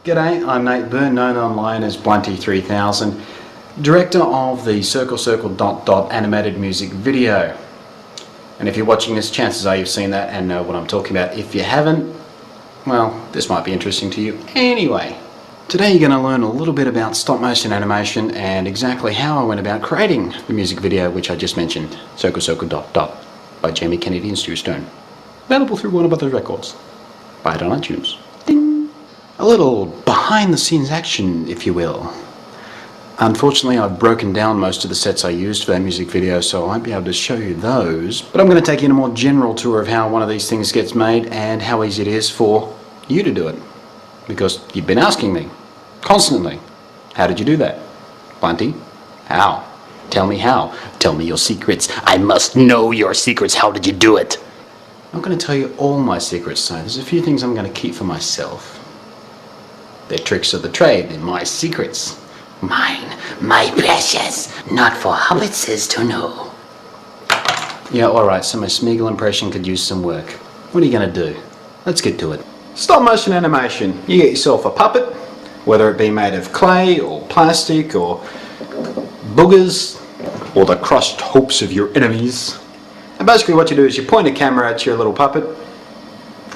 G'day, I'm Nate Byrne, known online as mo34, director of the Circle Circle Dot Dot animated music video. And if you're watching this, chances are you've seen that and know what I'm talking about. If you haven't, well, this might be interesting to you anyway. Today you're going to learn a little bit about stop motion animation and exactly how I went about creating the music video which I just mentioned, Circle Circle Dot Dot by Jamie Kennedy and Stu Stone. Available through Warner Brothers Records. Buy it on iTunes. Ding! A little behind the scenes action, if you will. Unfortunately, I've broken down most of the sets I used for that music video, so I won't be able to show you those. But I'm going to take you on a more general tour of how one of these things gets made and how easy it is for you to do it. Because you've been asking me, constantly, how did you do that? Bunty, how? Tell me how. Tell me your secrets. I must know your secrets. How did you do it? I'm not going to tell you all my secrets, so there's a few things I'm going to keep for myself. They're tricks of the trade, they're my secrets. Mine, my precious, not for hobbitses to know. Yeah, alright, so my Smeagol impression could use some work. What are you going to do? Let's get to it. Stop motion animation. You get yourself a puppet, whether it be made of clay or plastic or boogers or the crushed hopes of your enemies. And basically what you do is you point a camera at your little puppet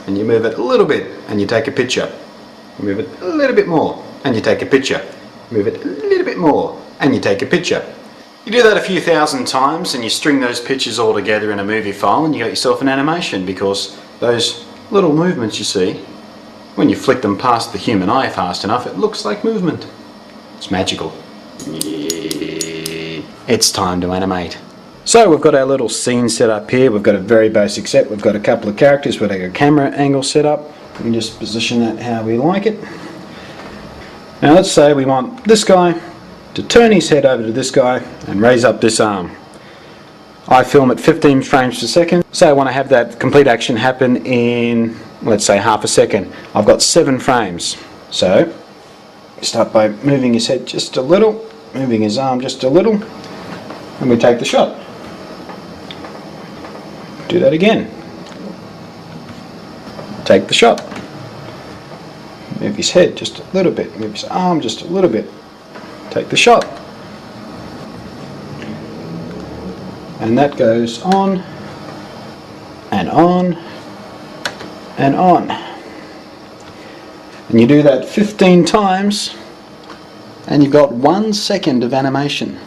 and you move it a little bit and you take a picture. You move it a little bit more and you take a picture. Move it a little bit more and you take a picture. You do that a few thousand times and you string those pictures all together in a movie file and you got yourself an animation, because those little movements you see, when you flick them past the human eye fast enough, it looks like movement. It's magical. It's time to animate. So we've got our little scene set up here. We've got a very basic set. We've got a couple of characters. We've got a camera angle set up. We can just position that how we like it. Now let's say we want this guy to turn his head over to this guy and raise up this arm. I film at 15 frames per second. So I want to have that complete action happen in, let's say, half a second. I've got 7 frames. So start by moving his head just a little, moving his arm just a little, and we take the shot. Do that again. Take the shot. Move his head just a little bit, move his arm just a little bit. Take the shot. And that goes on and on and on. And you do that 15 times and you've got 1 second of animation.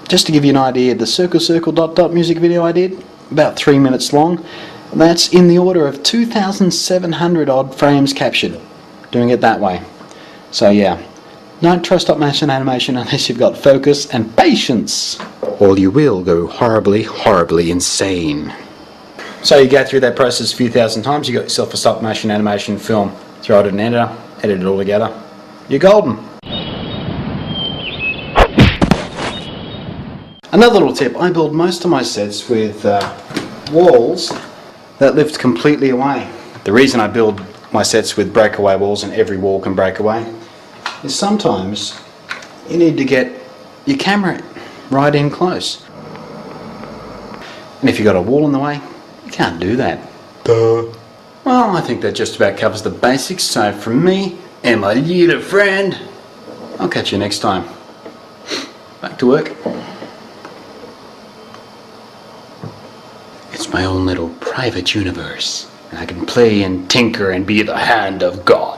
Just to give you an idea, the Circle Circle Dot Dot music video I did, about 3 minutes long. That's in the order of 2,700 odd frames captured, doing it that way. So yeah, don't trust stop motion animation unless you've got focus and patience, or you will go horribly, horribly insane. So you go through that process a few thousand times, you got yourself a stop motion animation film, throw it in an editor, edit it all together, you're golden. Another little tip, I build most of my sets with walls that lift completely away. The reason I build my sets with breakaway walls and every wall can break away is sometimes you need to get your camera right in close. And if you've got a wall in the way, you can't do that. Duh. Well, I think that just about covers the basics, so from me and my little friend, I'll catch you next time. Back to work. It's my own little private universe, and I can play and tinker and be the hand of God.